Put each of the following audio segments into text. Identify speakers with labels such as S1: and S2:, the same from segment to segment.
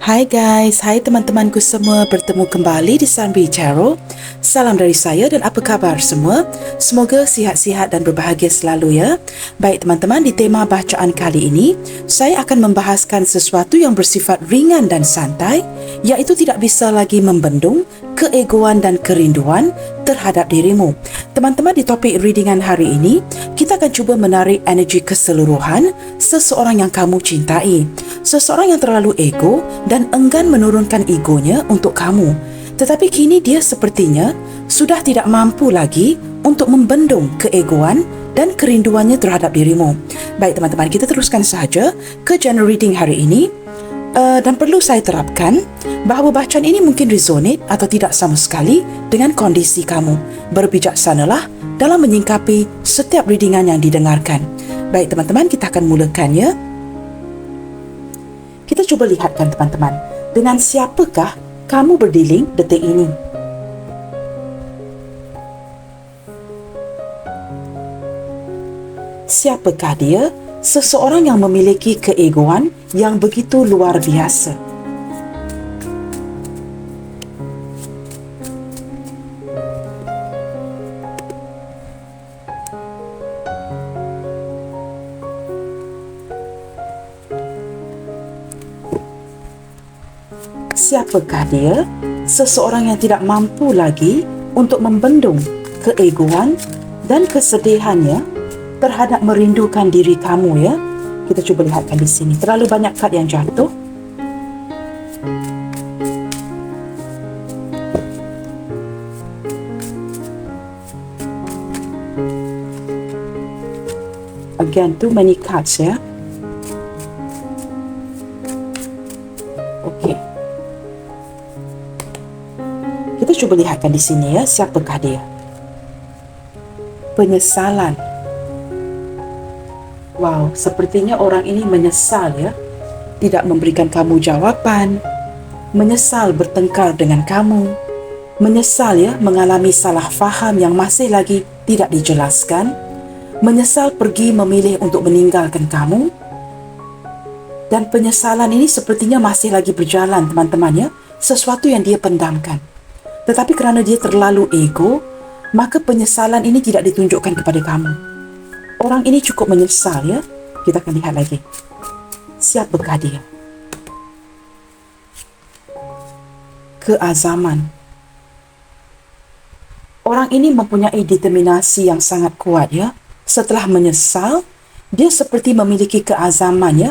S1: Hai guys, hai teman-temanku semua, bertemu kembali di Sunbi Tarot. Salam dari saya dan apa khabar semua? Semoga sihat-sihat dan berbahagia selalu ya. Baik teman-teman, di tema bacaan kali ini, saya akan membahaskan sesuatu yang bersifat ringan dan santai, iaitu tidak bisa lagi membendung keegoan dan kerinduan terhadap dirimu. Teman-teman, di topik readingan hari ini, kita akan cuba menarik energi keseluruhan seseorang yang kamu cintai. Seseorang yang terlalu ego dan enggan menurunkan egonya untuk kamu. Tetapi kini dia sepertinya sudah tidak mampu lagi untuk membendung keegoan dan kerinduannya terhadap dirimu. Baik teman-teman, kita teruskan sahaja ke general reading hari ini. Dan perlu saya terapkan bahawa bacaan ini mungkin resonate atau tidak sama sekali dengan kondisi kamu. Berbijaksanalah dalam menyingkapi setiap readingan yang didengarkan. Baik teman-teman, kita akan mulakannya. Kita cuba lihatkan teman-teman, dengan siapakah kamu berdealing detik ini? Siapakah dia? Seseorang yang memiliki keegoan yang begitu luar biasa. Siapakah dia? Seseorang yang tidak mampu lagi untuk membendung keegoan dan kesedihannya terhadap merindukan diri kamu ya. Kita cuba lihatkan di sini. Terlalu banyak kad yang jatuh. Again, too many cards ya. Okey. Kita cuba lihatkan di sini ya, siapakah dia? Penyesalan. Wow, sepertinya orang ini menyesal ya, tidak memberikan kamu jawapan, menyesal bertengkar dengan kamu, menyesal ya mengalami salah faham yang masih lagi tidak dijelaskan, menyesal pergi memilih untuk meninggalkan kamu, dan penyesalan ini sepertinya masih lagi berjalan teman-teman ya, sesuatu yang dia pendamkan. Tetapi kerana dia terlalu ego, maka penyesalan ini tidak ditunjukkan kepada kamu. Orang ini cukup menyesal ya. Kita akan lihat lagi. Siapakah dia? Keazaman. Orang ini mempunyai determinasi yang sangat kuat ya. Setelah menyesal, dia seperti memiliki keazaman ya,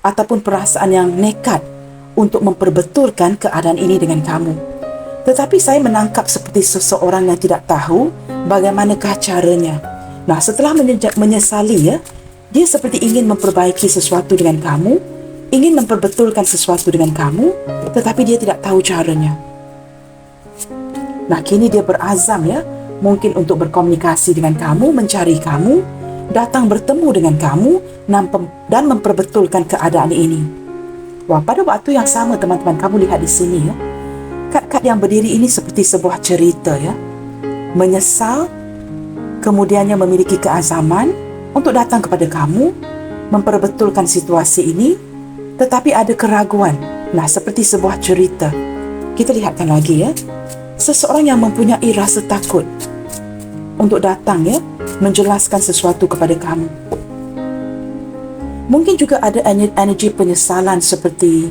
S1: ataupun perasaan yang nekat untuk memperbetulkan keadaan ini dengan kamu. Tetapi saya menangkap seperti seseorang yang tidak tahu bagaimanakah caranya. Nah, setelah menyesali ya, dia seperti ingin memperbaiki sesuatu dengan kamu, ingin memperbetulkan sesuatu dengan kamu, tetapi dia tidak tahu caranya. Nah, kini dia berazam ya, mungkin untuk berkomunikasi dengan kamu, mencari kamu, datang bertemu dengan kamu, dan memperbetulkan keadaan ini. Wah, pada waktu yang sama teman-teman, kamu lihat di sini ya, kad-kad yang berdiri ini seperti sebuah cerita ya. Menyesal, kemudiannya memiliki keazaman untuk datang kepada kamu, memperbetulkan situasi ini, tetapi ada keraguan. Nah, seperti sebuah cerita. Kita lihatkan lagi ya. Seseorang yang mempunyai rasa takut untuk datang ya, menjelaskan sesuatu kepada kamu. Mungkin juga ada energi penyesalan seperti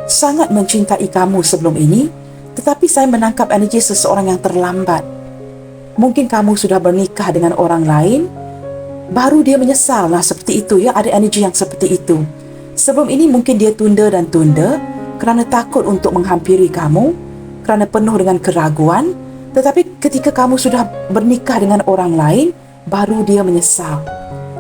S1: sangat mencintai kamu sebelum ini, tetapi saya menangkap energi seseorang yang terlambat. Mungkin kamu sudah bernikah dengan orang lain, baru dia menyesal. Nah, seperti itu ya, ada energi yang seperti itu. Sebelum ini mungkin dia tunda dan tunda kerana takut untuk menghampiri kamu, kerana penuh dengan keraguan. Tetapi ketika kamu sudah bernikah dengan orang lain, baru dia menyesal.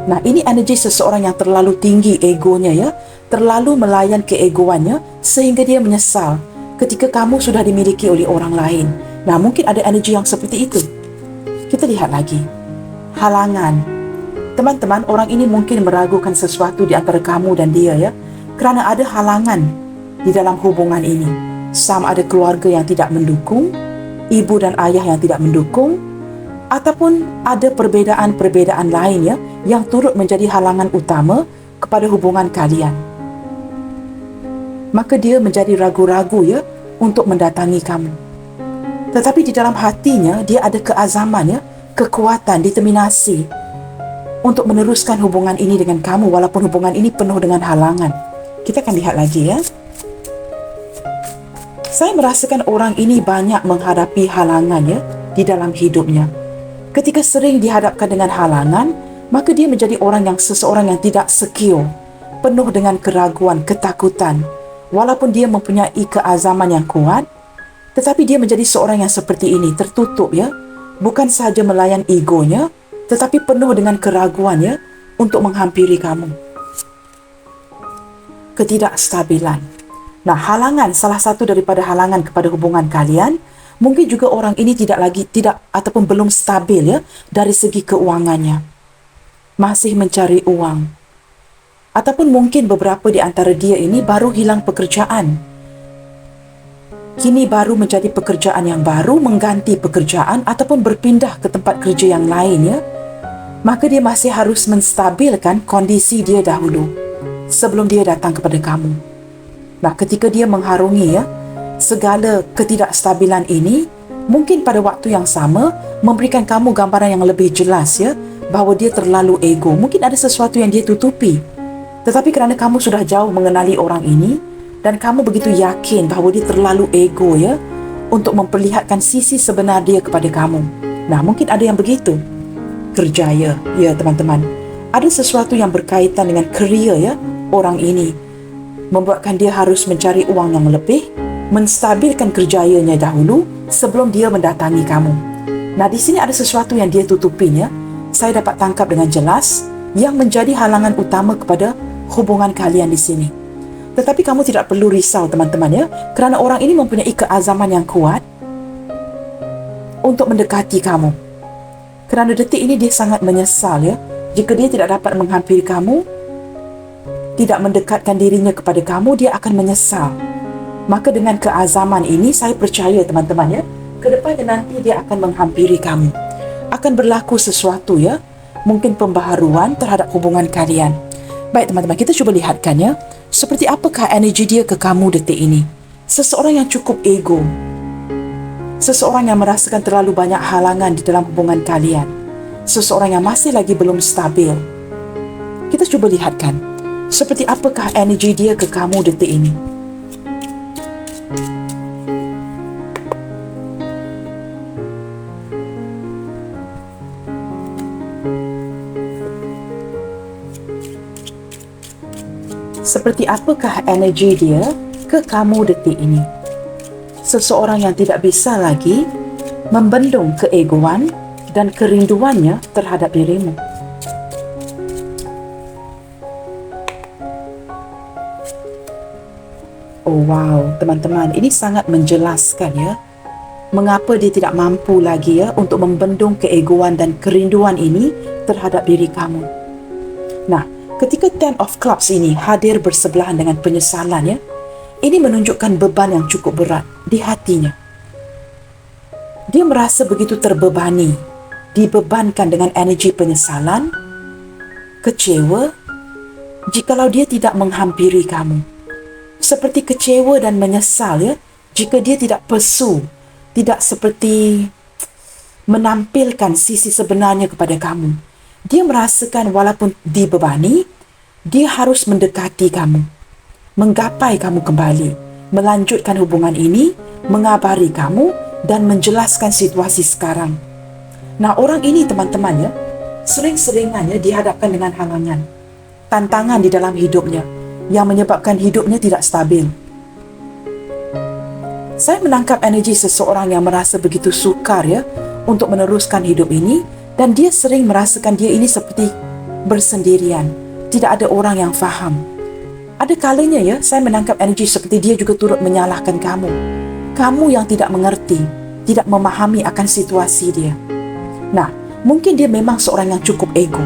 S1: Nah, ini energi seseorang yang terlalu tinggi egonya ya, terlalu melayan keegoannya sehingga dia menyesal ketika kamu sudah dimiliki oleh orang lain. Nah, mungkin ada energi yang seperti itu. Kita lihat lagi. Halangan. Teman-teman, orang ini mungkin meragukan sesuatu di antara kamu dan dia ya, kerana ada halangan di dalam hubungan ini. Sama ada keluarga yang tidak mendukung, ibu dan ayah yang tidak mendukung, ataupun ada perbezaan-perbezaan lain ya, yang turut menjadi halangan utama kepada hubungan kalian. maka dia menjadi ragu-ragu ya untuk mendatangi kamu. Tetapi di dalam hatinya, dia ada keazaman ya, kekuatan, determinasi untuk meneruskan hubungan ini dengan kamu walaupun hubungan ini penuh dengan halangan. Kita akan lihat lagi ya. Saya merasakan orang ini banyak menghadapi halangan ya di dalam hidupnya. Ketika sering dihadapkan dengan halangan, maka dia menjadi seseorang yang tidak secure, penuh dengan keraguan, ketakutan. Walaupun dia mempunyai keazaman yang kuat, tetapi dia menjadi seorang yang seperti ini, tertutup ya. Bukan sahaja melayan egonya, tetapi penuh dengan keraguan ya untuk menghampiri kamu. Ketidakstabilan. Nah, halangan, salah satu daripada halangan kepada hubungan kalian, mungkin juga orang ini tidak ataupun belum stabil ya dari segi keuangannya. Masih mencari uang. Ataupun mungkin beberapa di antara dia ini baru hilang pekerjaan. Kini baru mencari pekerjaan yang baru, mengganti pekerjaan ataupun berpindah ke tempat kerja yang lain ya. Maka dia masih harus menstabilkan kondisi dia dahulu sebelum dia datang kepada kamu. Nah, ketika dia mengharungi ya segala ketidakstabilan ini, mungkin pada waktu yang sama memberikan kamu gambaran yang lebih jelas ya bahawa dia terlalu ego. Mungkin ada sesuatu yang dia tutupi. Tetapi kerana kamu sudah jauh mengenali orang ini dan kamu begitu yakin bahawa dia terlalu ego ya untuk memperlihatkan sisi sebenar dia kepada kamu. Nah, mungkin ada yang begitu. Kerjaya, ya teman-teman. Ada sesuatu yang berkaitan dengan kerja ya orang ini. Membuatkan dia harus mencari uang yang lebih, menstabilkan kerjayanya dahulu sebelum dia mendatangi kamu. Nah, di sini ada sesuatu yang dia tutupinya. Saya dapat tangkap dengan jelas yang menjadi halangan utama kepada hubungan kalian di sini. Tetapi kamu tidak perlu risau teman-teman ya, kerana orang ini mempunyai keazaman yang kuat untuk mendekati kamu. Kerana detik ini dia sangat menyesal ya, jika dia tidak dapat menghampiri kamu, tidak mendekatkan dirinya kepada kamu, dia akan menyesal. Maka dengan keazaman ini saya percaya teman-teman ya, ke depannya nanti dia akan menghampiri kamu. Akan berlaku sesuatu ya, mungkin pembaharuan terhadap hubungan kalian. Baik teman-teman, kita cuba lihatkan ya, seperti apakah energi dia ke kamu detik ini. Seseorang yang cukup ego. Seseorang yang merasakan terlalu banyak halangan di dalam hubungan kalian. Seseorang yang masih lagi belum stabil. Kita cuba lihatkan, seperti apakah energi dia ke kamu detik ini. Seperti apakah energi dia ke kamu detik ini? Seseorang yang tidak bisa lagi membendung keegoan dan kerinduannya terhadap dirimu. Oh wow, teman-teman, ini sangat menjelaskan ya, mengapa dia tidak mampu lagi ya untuk membendung keegoan dan kerinduan ini terhadap diri kamu. Nah, ketika Ten of Clubs ini hadir bersebelahan dengan penyesalan ya, ini menunjukkan beban yang cukup berat di hatinya. Dia merasa begitu terbebani, dibebankan dengan energi penyesalan, kecewa, jikalau dia tidak menghampiri kamu. Seperti kecewa dan menyesal ya, jika dia tidak pursue, tidak seperti menampilkan sisi sebenarnya kepada kamu. Dia merasakan walaupun dibebani, dia harus mendekati kamu, menggapai kamu kembali, melanjutkan hubungan ini, mengabari kamu dan menjelaskan situasi sekarang. Nah, orang ini teman-teman ya, sering-seringannya dihadapkan dengan halangan, tantangan di dalam hidupnya yang menyebabkan hidupnya tidak stabil. Saya menangkap energi seseorang yang merasa begitu sukar ya untuk meneruskan hidup ini, dan dia sering merasakan dia ini seperti bersendirian, tidak ada orang yang faham. Ada kalanya ya, saya menangkap energi seperti dia juga turut menyalahkan kamu. Kamu yang tidak mengerti, tidak memahami akan situasi dia. Nah, mungkin dia memang seorang yang cukup ego.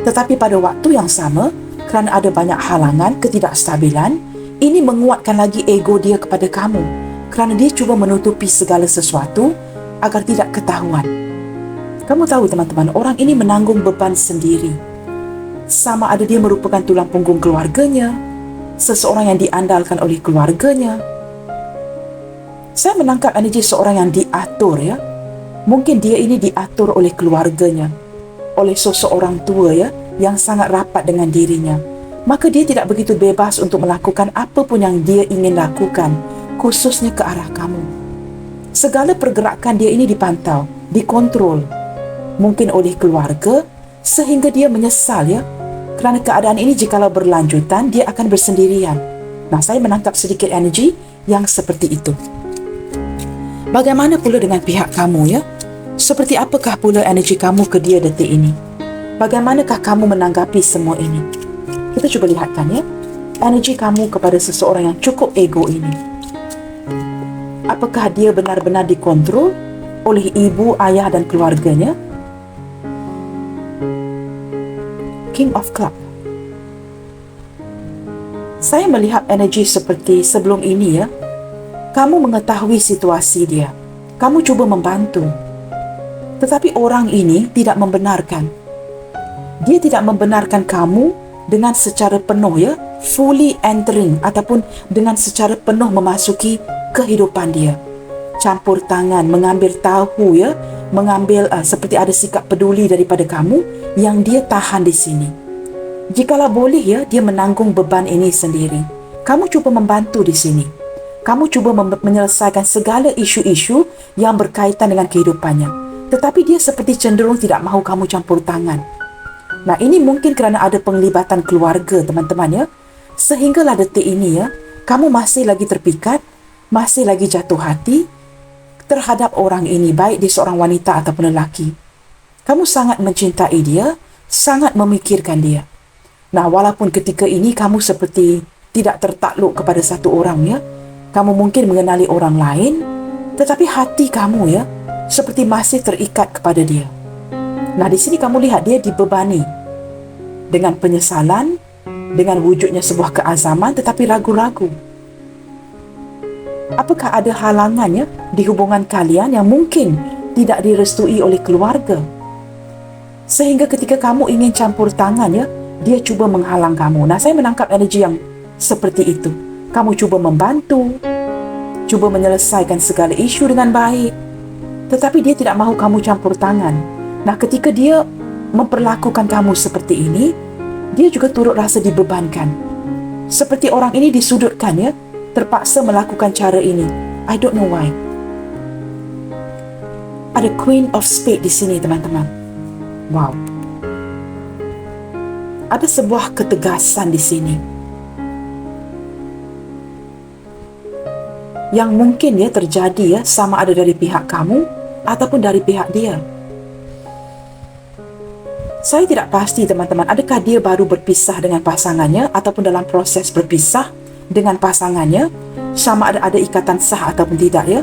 S1: Tetapi pada waktu yang sama, kerana ada banyak halangan, ketidakstabilan, ini menguatkan lagi ego dia kepada kamu. Kerana dia cuba menutupi segala sesuatu agar tidak ketahuan. Kamu tahu teman-teman, orang ini menanggung beban sendiri. Sama ada dia merupakan tulang punggung keluarganya, seseorang yang diandalkan oleh keluarganya. Saya menangkap energi seorang yang diatur ya. Mungkin dia ini diatur oleh keluarganya, oleh seseorang tua ya, yang sangat rapat dengan dirinya. Maka dia tidak begitu bebas untuk melakukan apa pun yang dia ingin lakukan, khususnya ke arah kamu. Segala pergerakan dia ini dipantau, dikontrol, mungkin oleh keluarga, sehingga dia menyesal ya. Kerana keadaan ini jikalau berlanjutan, dia akan bersendirian. Nah, saya menangkap sedikit energi yang seperti itu. Bagaimana pula dengan pihak kamu ya? Seperti apakah pula energi kamu ke dia detik ini? Bagaimanakah kamu menanggapi semua ini? Kita cuba lihatkan ya. Energi kamu kepada seseorang yang cukup ego ini. Apakah dia benar-benar dikontrol oleh ibu, ayah dan keluarganya? King of Cup. Saya melihat energi seperti sebelum ini ya. Kamu mengetahui situasi dia. Kamu cuba membantu. Tetapi orang ini tidak membenarkan. Dia tidak membenarkan kamu dengan secara penuh ya, fully entering ataupun dengan secara penuh memasuki kehidupan dia. Campur tangan, mengambil tahu ya, mengambil seperti ada sikap peduli daripada kamu yang dia tahan di sini. Jikalau boleh ya, dia menanggung beban ini sendiri. Kamu cuba membantu di sini. Kamu cuba menyelesaikan segala isu-isu yang berkaitan dengan kehidupannya. Tetapi dia seperti cenderung tidak mahu kamu campur tangan. Nah, ini mungkin kerana ada penglibatan keluarga, teman-teman ya. Sehinggalah detik ini ya, kamu masih lagi terpikat, masih lagi jatuh hati terhadap orang ini, baik dia seorang wanita ataupun lelaki. Kamu sangat mencintai dia, sangat memikirkan dia. Nah, walaupun ketika ini kamu seperti tidak tertakluk kepada satu orang ya, kamu mungkin mengenali orang lain, tetapi hati kamu ya, seperti masih terikat kepada dia. Nah, di sini kamu lihat dia dibebani dengan penyesalan, dengan wujudnya sebuah keazaman, tetapi ragu-ragu. Apakah ada halangan ya di hubungan kalian yang mungkin tidak direstui oleh keluarga? Sehingga ketika kamu ingin campur tangan ya, dia cuba menghalang kamu. Nah, saya menangkap energi yang seperti itu. Kamu cuba membantu, cuba menyelesaikan segala isu dengan baik, tetapi dia tidak mahu kamu campur tangan. Nah, ketika dia memperlakukan kamu seperti ini, dia juga turut rasa dibebankan. Seperti orang ini disudutkan ya, terpaksa melakukan cara ini. I don't know why. Ada Queen of Spades di sini, teman-teman. Wow. Ada sebuah ketegasan di sini yang mungkin ya terjadi ya, sama ada dari pihak kamu ataupun dari pihak dia. Saya tidak pasti, teman-teman, adakah dia baru berpisah dengan pasangannya ataupun dalam proses berpisah dengan pasangannya, sama ada ikatan sah ataupun tidak ya,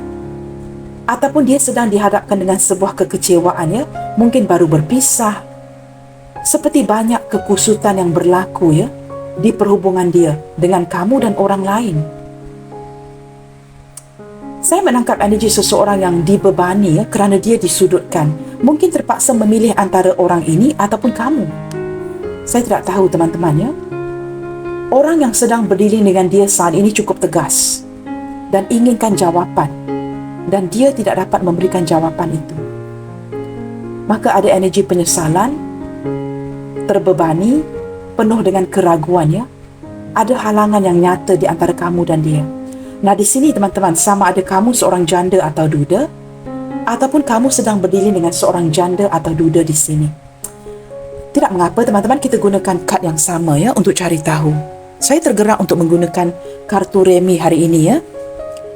S1: ataupun dia sedang dihadapkan dengan sebuah kekecewaan ya, mungkin baru berpisah. Seperti banyak kekusutan yang berlaku ya di perhubungan dia dengan kamu dan orang lain. Saya menangkap energi seseorang yang dibebani ya, kerana dia disudutkan. Mungkin terpaksa memilih antara orang ini ataupun kamu. Saya tidak tahu, teman-teman ya. Orang yang sedang berdiri dengan dia saat ini cukup tegas dan inginkan jawapan, dan dia tidak dapat memberikan jawapan itu. Maka ada energi penyesalan, terbebani, penuh dengan keraguan ya. Ada halangan yang nyata di antara kamu dan dia. Nah, di sini teman-teman, sama ada kamu seorang janda atau duda, ataupun kamu sedang berdiri dengan seorang janda atau duda di sini. Tidak mengapa, teman-teman, kita gunakan kad yang sama ya untuk cari tahu. Saya tergerak untuk menggunakan kartu remi hari ini ya.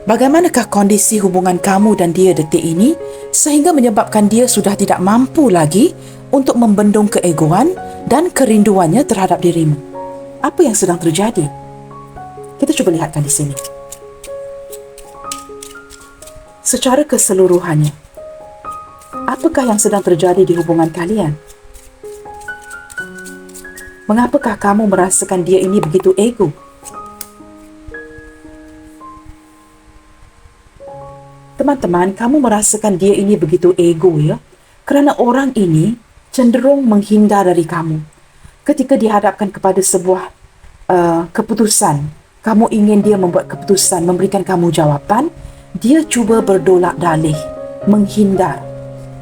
S1: Bagaimanakah kondisi hubungan kamu dan dia detik ini sehingga menyebabkan dia sudah tidak mampu lagi untuk membendung keegoan dan kerinduannya terhadap dirimu? Apa yang sedang terjadi? Kita cuba lihatkan di sini. Secara keseluruhannya, apakah yang sedang terjadi di hubungan kalian? Mengapakah kamu merasakan dia ini begitu ego? Teman-teman, kamu merasakan dia ini begitu ego ya, kerana orang ini cenderung menghindar dari kamu. Ketika dihadapkan kepada sebuah keputusan, kamu ingin dia membuat keputusan, memberikan kamu jawapan, dia cuba berdolak dalih, menghindar,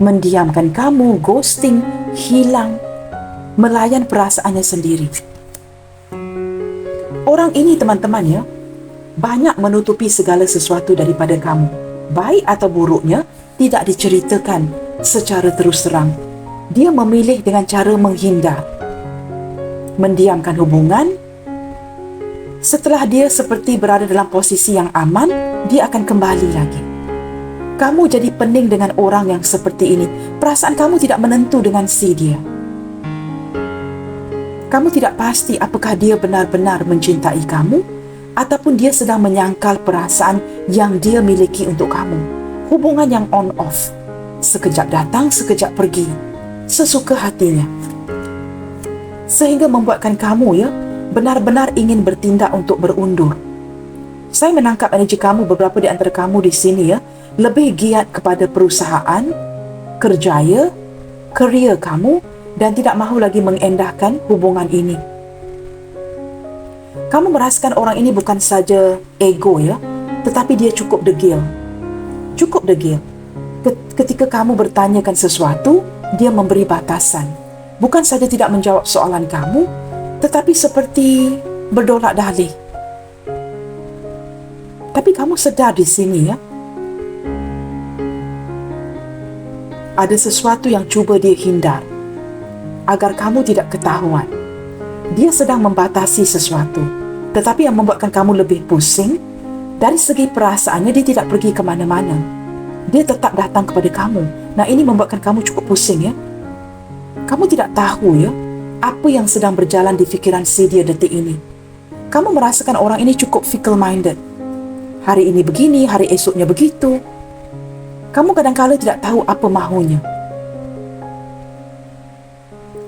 S1: mendiamkan kamu, ghosting, hilang, melayan perasaannya sendiri. Orang ini, teman-teman ya, banyak menutupi segala sesuatu daripada kamu. Baik atau buruknya tidak diceritakan secara terus terang. Dia memilih dengan cara menghindar, mendiamkan hubungan. Setelah dia seperti berada dalam posisi yang aman, dia akan kembali lagi. Kamu jadi pening dengan orang yang seperti ini. Perasaan kamu tidak menentu dengan si dia. Kamu tidak pasti apakah dia benar-benar mencintai kamu ataupun dia sedang menyangkal perasaan yang dia miliki untuk kamu. Hubungan yang on-off. Sekejap datang, sekejap pergi. Sesuka hatinya. Sehingga membuatkan kamu ya benar-benar ingin bertindak untuk berundur. Saya menangkap energi kamu, beberapa di antara kamu di sini ya, lebih giat kepada perusahaan, kerjaya, kerjaya kamu dan tidak mahu lagi mengendahkan hubungan ini. Kamu merasakan orang ini bukan saja ego ya, tetapi dia cukup degil. Cukup degil. Ketika kamu bertanyakan sesuatu, dia memberi batasan. Bukan saja tidak menjawab soalan kamu, tetapi seperti berdolak dalih. Tapi kamu sedar di sini ya, ada sesuatu yang cuba dia hindar agar kamu tidak ketahuan. Dia sedang membatasi sesuatu, tetapi yang membuatkan kamu lebih pusing, dari segi perasaannya dia tidak pergi ke mana-mana. Dia tetap datang kepada kamu. Nah, ini membuatkan kamu cukup pusing ya. Kamu tidak tahu ya apa yang sedang berjalan di fikiran si dia detik ini. Kamu merasakan orang ini cukup fickle-minded. Hari ini begini, hari esoknya begitu. Kamu kadang-kala tidak tahu apa mahunya.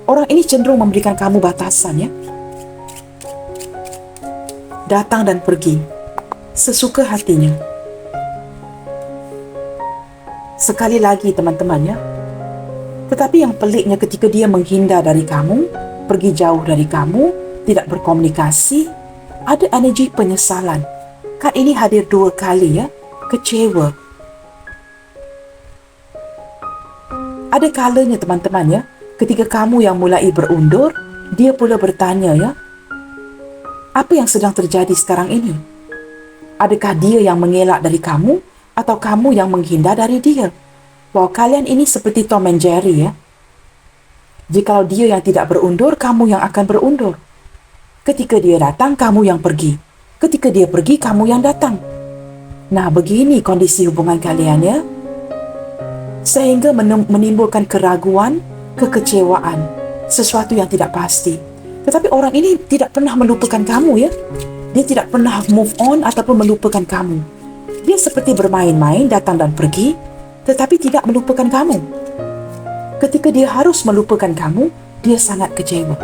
S1: Orang ini cenderung memberikan kamu batasan ya. Datang dan pergi. Sesuka hatinya. Sekali lagi teman-teman ya. Tetapi yang peliknya ketika dia menghindar dari kamu, pergi jauh dari kamu, tidak berkomunikasi, ada energi penyesalan. Kad ini hadir 2 kali ya, kecewa. Ada kalanya teman-teman ya, ketika kamu yang mulai berundur, dia pula bertanya ya, apa yang sedang terjadi sekarang ini? Adakah dia yang mengelak dari kamu atau kamu yang menghindar dari dia? Wow, kalian ini seperti Tom and Jerry ya. Jikalau dia yang tidak berundur, kamu yang akan berundur. Ketika dia datang, kamu yang pergi. Ketika dia pergi, kamu yang datang. Nah, begini kondisi hubungan kalian ya. Sehingga menimbulkan keraguan, kekecewaan, sesuatu yang tidak pasti. Tetapi orang ini tidak pernah melupakan kamu ya. Dia tidak pernah move on ataupun melupakan kamu. Dia seperti bermain-main, datang dan pergi, tetapi tidak melupakan kamu. Ketika dia harus melupakan kamu, dia sangat kecewa.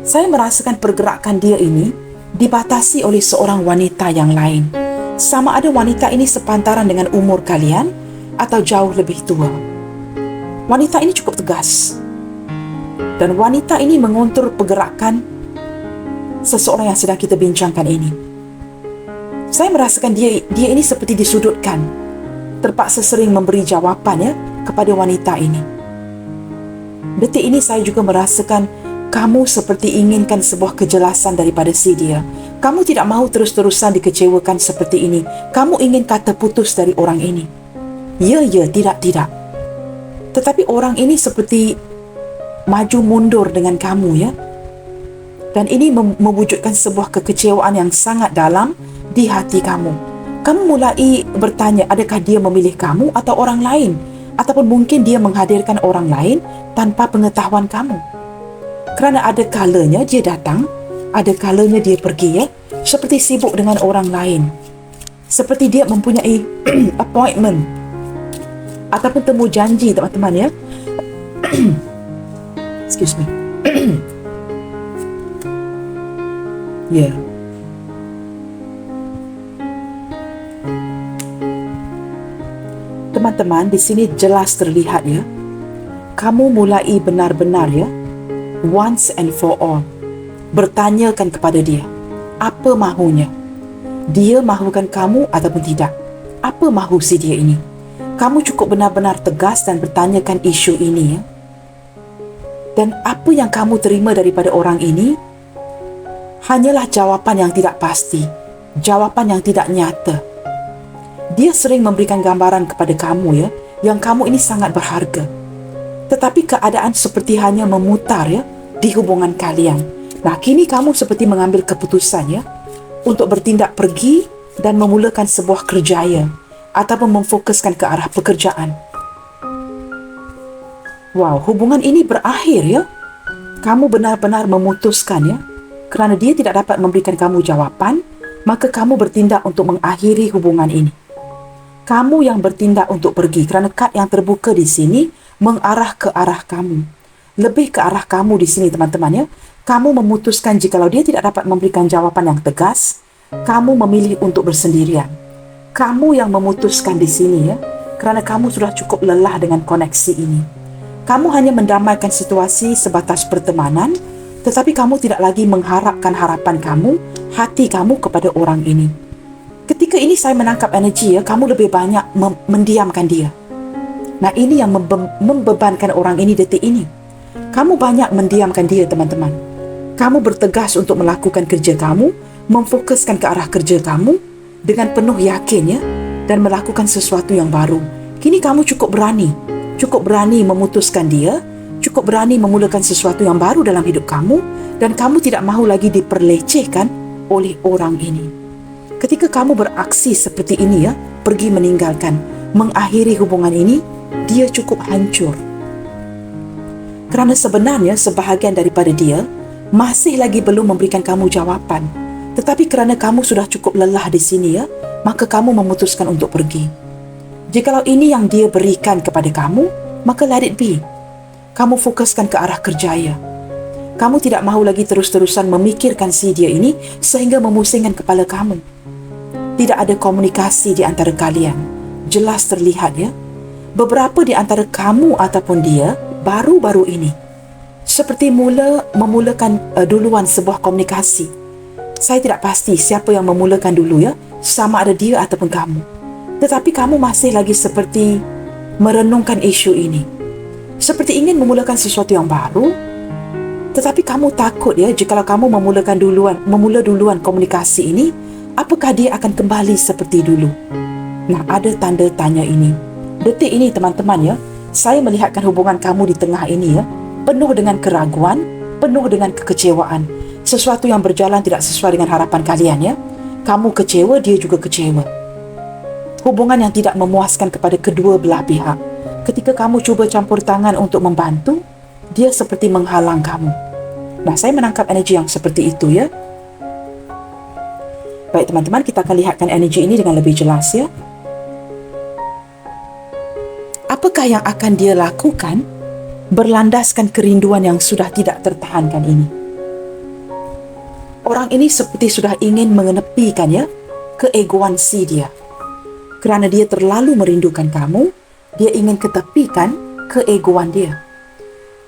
S1: Saya merasakan pergerakan dia ini dibatasi oleh seorang wanita yang lain. Sama ada wanita ini sepantaran dengan umur kalian atau jauh lebih tua. Wanita ini cukup tegas. Dan wanita ini mengontrol pergerakan seseorang yang sedang kita bincangkan ini. Saya merasakan dia ini seperti disudutkan. Terpaksa sering memberi jawapan ya kepada wanita ini. Detik ini saya juga merasakan kamu seperti inginkan sebuah kejelasan daripada si dia. Kamu tidak mahu terus-terusan dikecewakan seperti ini. Kamu ingin kata putus dari orang ini. Ya, tidak. Tetapi orang ini seperti maju mundur dengan kamu ya. Dan ini mewujudkan sebuah kekecewaan yang sangat dalam di hati kamu. Kamu mulai bertanya, adakah dia memilih kamu atau orang lain? Ataupun mungkin dia menghadirkan orang lain tanpa pengetahuan kamu. Kerana ada kalanya dia datang, ada kalanya dia pergi ya. Seperti sibuk dengan orang lain. Seperti dia mempunyai appointment. Ataupun temu janji teman-teman ya. Excuse me. Ya. Teman-teman, di sini jelas terlihat ya. Kamu mulai benar-benar ya, once and for all. bertanyakan kepada dia, apa mahunya? Dia mahukan kamu ataupun tidak? Apa mahu si dia ini? Kamu cukup benar-benar tegas dan bertanyakan isu ini, ya. Dan apa yang kamu terima daripada orang ini hanyalah jawapan yang tidak pasti, jawapan yang tidak nyata. Dia sering memberikan gambaran kepada kamu, ya, yang kamu ini sangat berharga. Tetapi keadaan seperti hanya memutar, ya, di hubungan kalian. Nah, kini kamu seperti mengambil keputusan, ya, untuk bertindak pergi dan memulakan sebuah kerjaya ataupun memfokuskan ke arah pekerjaan. Wow, hubungan ini berakhir, ya. Kamu benar-benar memutuskan, ya. Kerana dia tidak dapat memberikan kamu jawapan, maka kamu bertindak untuk mengakhiri hubungan ini. Kamu yang bertindak untuk pergi kerana kad yang terbuka di sini mengarah ke arah kamu. Lebih ke arah kamu di sini, teman-teman, ya. Kamu memutuskan jikalau dia tidak dapat memberikan jawapan yang tegas, kamu memilih untuk bersendirian. Kamu yang memutuskan di sini, ya, kerana kamu sudah cukup lelah dengan koneksi ini. Kamu hanya mendamaikan situasi sebatas pertemanan, tetapi kamu tidak lagi mengharapkan harapan kamu, hati kamu kepada orang ini. Ketika ini saya menangkap energi, ya, kamu lebih banyak mendiamkan dia. Nah, ini yang membebankan orang ini detik ini. Kamu banyak mendiamkan dia, teman-teman. Kamu bertegas untuk melakukan kerja kamu, memfokuskan ke arah kerja kamu dengan penuh yakin, ya, dan melakukan sesuatu yang baru. Kini kamu cukup berani memutuskan dia, cukup berani memulakan sesuatu yang baru dalam hidup kamu, dan kamu tidak mahu lagi diperlecehkan oleh orang ini. Ketika kamu beraksi seperti ini, ya, pergi meninggalkan, mengakhiri hubungan ini, dia cukup hancur. Kerana sebenarnya sebahagian daripada dia masih lagi belum memberikan kamu jawapan. Tetapi kerana kamu sudah cukup lelah di sini, ya, maka kamu memutuskan untuk pergi. Jikalau ini yang dia berikan kepada kamu, maka let it be. Kamu fokuskan ke arah kerjaya. Kamu tidak mahu lagi terus-terusan memikirkan si dia ini sehingga memusingkan kepala kamu. Tidak ada komunikasi di antara kalian. Jelas terlihat, ya. Beberapa di antara kamu ataupun dia baru-baru ini seperti memulakan duluan sebuah komunikasi. Saya tidak pasti siapa yang memulakan dulu, ya, sama ada dia ataupun kamu. Tetapi kamu masih lagi seperti merenungkan isu ini. Seperti ingin memulakan sesuatu yang baru, tetapi kamu takut, ya, jikalau kamu memula duluan komunikasi ini, apakah dia akan kembali seperti dulu? Nah, ada tanda tanya ini. Detik ini, teman-teman, ya, saya melihatkan hubungan kamu di tengah ini, ya, penuh dengan keraguan, penuh dengan kekecewaan. Sesuatu yang berjalan tidak sesuai dengan harapan kalian, ya. Kamu kecewa, dia juga kecewa. Hubungan yang tidak memuaskan kepada kedua belah pihak. Ketika kamu cuba campur tangan untuk membantu, dia seperti menghalang kamu. Nah, saya menangkap energi yang seperti itu, ya. Baik, teman-teman, kita akan lihatkan energi ini dengan lebih jelas, ya. Apakah yang akan dia lakukan berlandaskan kerinduan yang sudah tidak tertahankan ini? Orang ini seperti sudah ingin mengenepikan, ya, keegoan si dia. Kerana dia terlalu merindukan kamu, dia ingin ketepikan keegoan dia.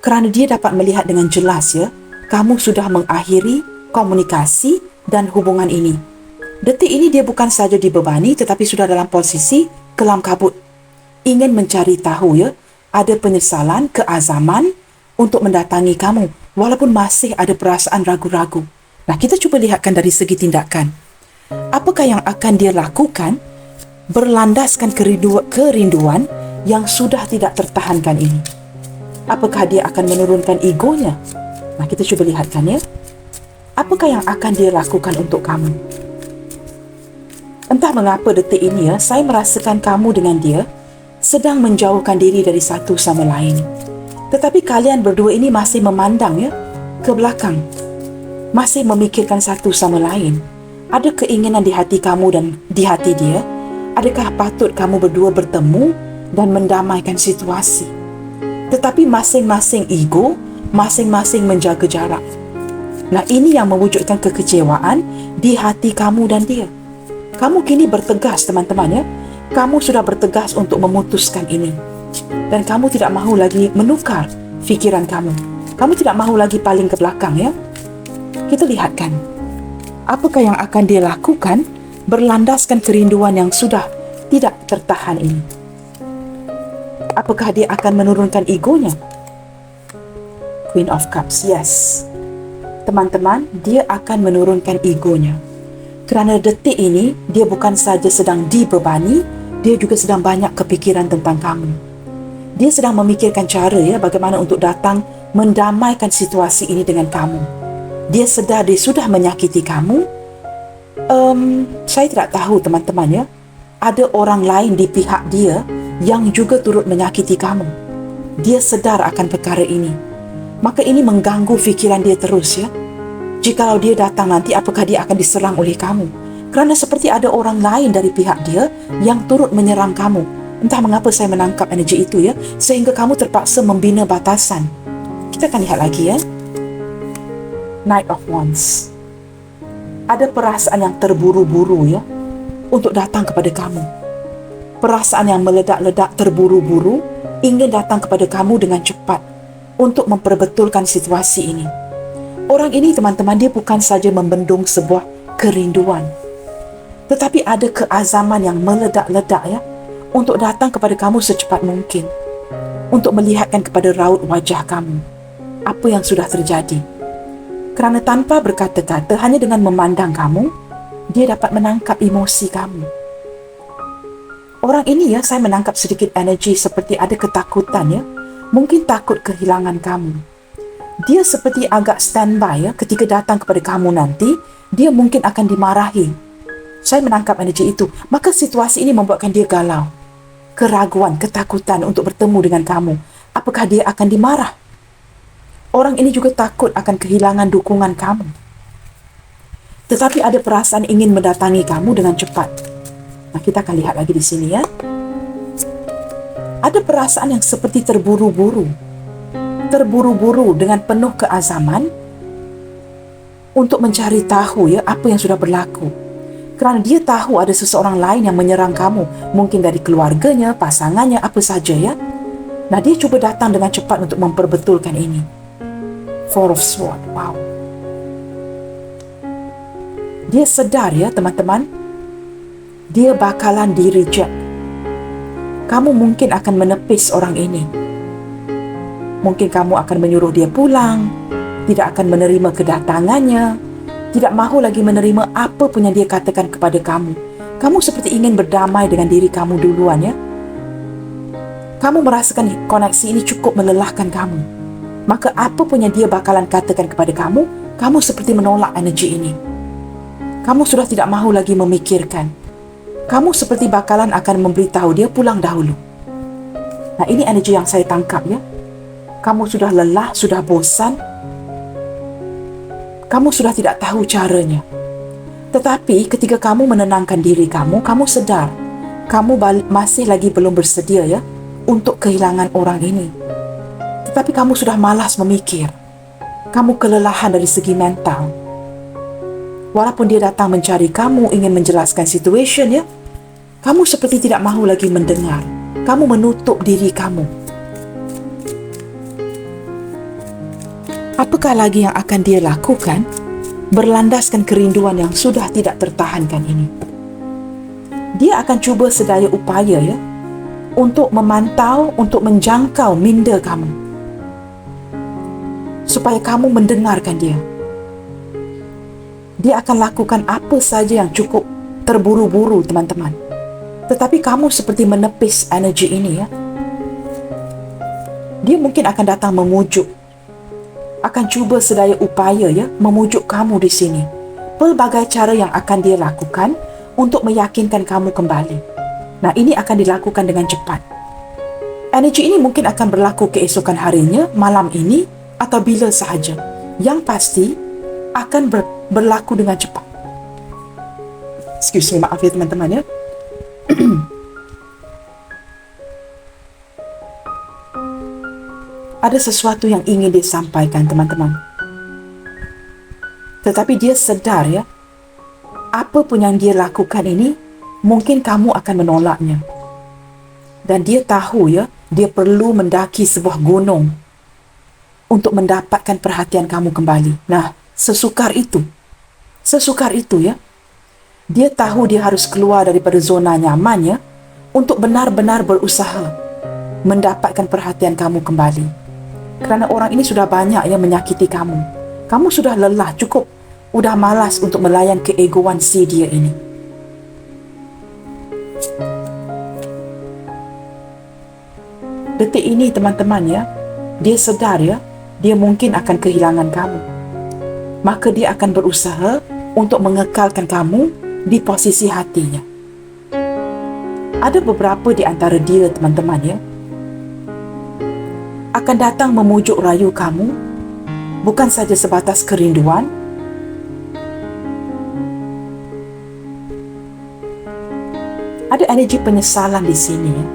S1: Kerana dia dapat melihat dengan jelas, ya, kamu sudah mengakhiri komunikasi dan hubungan ini. Detik ini dia bukan saja dibebani, tetapi sudah dalam posisi kelam kabut. Ingin mencari tahu, ya, ada penyesalan, keazaman untuk mendatangi kamu, walaupun masih ada perasaan ragu-ragu. Nah, kita cuba lihatkan dari segi tindakan. Apakah yang akan dia lakukan berlandaskan kerinduan yang sudah tidak tertahankan ini? Apakah dia akan menurunkan egonya? Nah, kita cuba lihatkan, ya. Apakah yang akan dia lakukan untuk kamu? Entah mengapa detik ini, ya, saya merasakan kamu dengan dia sedang menjauhkan diri dari satu sama lain. Tetapi kalian berdua ini masih memandang, ya, ke belakang. Masih memikirkan satu sama lain. Ada keinginan di hati kamu dan di hati dia. Adakah patut kamu berdua bertemu dan mendamaikan situasi? Tetapi masing-masing ego, masing-masing menjaga jarak. Nah, ini yang mewujudkan kekecewaan di hati kamu dan dia. Kamu kini bertegas, teman-teman, ya. Kamu sudah bertegas untuk memutuskan ini. Dan kamu tidak mahu lagi menukar fikiran kamu. Kamu tidak mahu lagi paling ke belakang, ya. Kita lihat kan, apakah yang akan dia lakukan berlandaskan kerinduan yang sudah tidak tertahan ini. Apakah dia akan menurunkan egonya? Queen of Cups, yes. Teman-teman, dia akan menurunkan egonya. Kerana detik ini, dia bukan saja sedang dibebani, dia juga sedang banyak kepikiran tentang kamu. Dia sedang memikirkan cara bagaimana untuk datang mendamaikan situasi ini dengan kamu. Dia sedar dia sudah menyakiti kamu. Saya tidak tahu teman-teman ada orang lain di pihak dia yang juga turut menyakiti kamu. Dia sedar akan perkara ini. Maka ini mengganggu fikiran dia terus Jikalau dia datang nanti, apakah dia akan diserang oleh kamu? Kerana seperti ada orang lain dari pihak dia yang turut menyerang kamu. Entah mengapa saya menangkap energi itu sehingga kamu terpaksa membina batasan. Kita akan lihat lagi Knight of Wands. Ada perasaan yang terburu-buru untuk datang kepada kamu. Perasaan yang meledak-ledak terburu-buru ingin datang kepada kamu dengan cepat untuk memperbetulkan situasi ini. Orang ini teman-teman, dia bukan saja membendung sebuah kerinduan, tetapi ada keazaman yang meledak-ledak untuk datang kepada kamu secepat mungkin, untuk melihatkan kepada raut wajah kamu apa yang sudah terjadi. Kerana tanpa berkata-kata, hanya dengan memandang kamu, dia dapat menangkap emosi kamu. Orang ini saya menangkap sedikit energi seperti ada ketakutan mungkin takut kehilangan kamu. Dia seperti agak standby ketika datang kepada kamu nanti, dia mungkin akan dimarahi. Saya menangkap energi itu. Maka situasi ini membuatkan dia galau. Keraguan, ketakutan untuk bertemu dengan kamu. Apakah dia akan dimarah? Orang ini juga takut akan kehilangan dukungan kamu. Tetapi ada perasaan ingin mendatangi kamu dengan cepat. Nah, kita akan lihat lagi di sini Ada perasaan yang seperti terburu-buru. Terburu-buru dengan penuh keazaman untuk mencari tahu apa yang sudah berlaku. Kerana dia tahu ada seseorang lain yang menyerang kamu. Mungkin dari keluarganya, pasangannya, apa saja Nah, dia cuba datang dengan cepat untuk memperbetulkan ini. Four of Swords, wow. Dia sedar teman-teman, dia bakalan di-reject. Kamu mungkin akan menepis orang ini. Mungkin kamu akan menyuruh dia pulang, tidak akan menerima kedatangannya, tidak mahu lagi menerima apa pun yang dia katakan kepada kamu. Kamu seperti ingin berdamai dengan diri kamu duluan Kamu merasakan koneksi ini cukup melelahkan kamu. Maka apa pun yang dia bakalan katakan kepada kamu, kamu seperti menolak energi ini. Kamu sudah tidak mahu lagi memikirkan. Kamu seperti bakalan akan memberitahu dia pulang dahulu. Nah, ini energi yang saya tangkap Kamu sudah lelah, sudah bosan. Kamu sudah tidak tahu caranya. Tetapi ketika kamu menenangkan diri kamu, kamu sedar kamu masih lagi belum bersedia untuk kehilangan orang ini. Tetapi kamu sudah malas memikir. Kamu kelelahan dari segi mental. Walaupun dia datang mencari kamu, ingin menjelaskan situation kamu seperti tidak mahu lagi mendengar. Kamu menutup diri kamu. Apakah lagi yang akan dia lakukan berlandaskan kerinduan yang sudah tidak tertahankan ini? Dia akan cuba sedaya upaya untuk memantau, untuk menjangkau minda kamu, supaya kamu mendengarkan dia. Dia akan lakukan apa saja yang cukup terburu-buru, teman-teman. Tetapi kamu seperti menepis energi ini Dia mungkin akan datang memujuk, akan cuba sedaya upaya memujuk kamu di sini. Pelbagai cara yang akan dia lakukan untuk meyakinkan kamu kembali. Nah, ini akan dilakukan dengan cepat. Energi ini mungkin akan berlaku keesokan harinya, malam ini, atau bila sahaja. Yang pasti akan berlaku dengan cepat. Excuse me, maaf teman-teman Ada sesuatu yang ingin dia sampaikan, teman-teman. Tetapi dia sedar apa pun yang dia lakukan ini, mungkin kamu akan menolaknya. Dan dia tahu dia perlu mendaki sebuah gunung untuk mendapatkan perhatian kamu kembali. Nah, Sesukar itu. Sesukar itu ya. Dia tahu dia harus keluar daripada zona nyamannya untuk benar-benar berusaha mendapatkan perhatian kamu kembali. Kerana orang ini sudah banyak yang menyakiti kamu. Kamu sudah lelah, cukup. Udah malas untuk melayan keegoan si dia ini. Detik ini teman-teman ya, dia sedar ya, dia mungkin akan kehilangan kamu. Maka dia akan berusaha untuk mengekalkan kamu di posisi hatinya. Ada beberapa di antara dia teman-teman ya, akan datang memujuk rayu kamu, bukan saja sebatas kerinduan, ada energi penyesalan di sini ya.